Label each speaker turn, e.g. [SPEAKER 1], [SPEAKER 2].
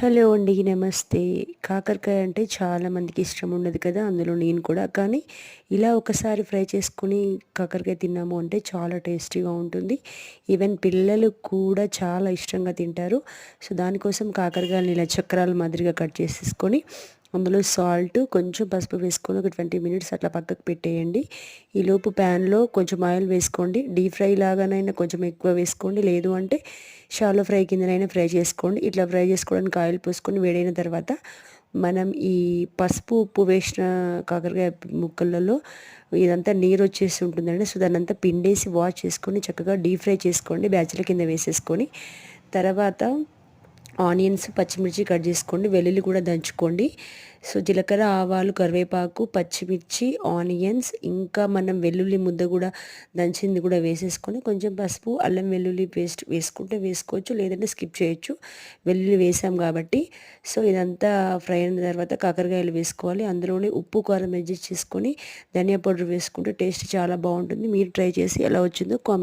[SPEAKER 1] Hello అండి. నమస్తే. కాకరకాయ అంటే చాలామందికి ఇష్టం ఉండదు కదా! అందులో నేను కూడా. కానీ ఇలా ఒకసారి ఫ్రై చేసుకొని కాకరకాయ తిన్నాము అంటే చాలా టేస్టీగా ఉంటుంది. ఈవెన్ పిల్లలు కూడా చాలా ఇష్టంగా తింటారు. సో, దానికోసం కాకరకాయలని ఇలా చక్రాల మాదిరిగా కట్ చేసేసుకొని అందులో సాల్ట్, కొంచెం పసుపు వేసుకొని ఒక 20 మినిట్స్ అట్లా పక్కకు పెట్టేయండి. ఈలోపు ప్యాన్‌లో కొంచెం ఆయిల్ వేసుకోండి. డీప్ ఫ్రై లాగానైనా కొంచెం ఎక్కువ వేసుకోండి. లేదు అంటే షాలో ఫ్రై కిందనైనా ఫ్రై చేసుకోండి. ఇట్లా ఫ్రై చేసుకోవడానికి ఆయిల్ పోసుకొని వేడైన తర్వాత మనం ఈ పసుపు, ఉప్పు వేసిన కాకరకాయ ముక్కలలో ఇదంతా నీరొచ్చేసి ఉంటుందండి. సో, దాన్నంతా పిండేసి వాష్ చేసుకొని చక్కగా డీప్ ఫ్రై చేసుకోండి. బ్యాచుల కింద వేసేసుకొని తర్వాత ఆనియన్స్, పచ్చిమిర్చి కట్ చేసుకోండి. వెల్లుల్లి కూడా దంచుకోండి. సో, జీలకర్ర, ఆవాలు, కరివేపాకు, పచ్చిమిర్చి, ఆనియన్స్ ఇంకా మనం వెల్లుల్లి ముద్ద కూడా దంచింది కూడా వేసేసుకొని కొంచెం పసుపు, అల్లం వెల్లుల్లి పేస్ట్ వేసుకుంటే వేసుకోవచ్చు. లేదంటే స్కిప్ చేయొచ్చు. వెల్లుల్లి వేసాం కాబట్టి. సో, ఇదంతా ఫ్రై అయిన తర్వాత కాకరకాయలు వేసుకోవాలి. అందులోనే ఉప్పు, కారం అడ్జస్ట్ చేసుకొని ధనియా పౌడర్ వేసుకుంటే టేస్ట్ చాలా బాగుంటుంది. మీరు ట్రై చేసి ఎలా వచ్చిందో కామెంట్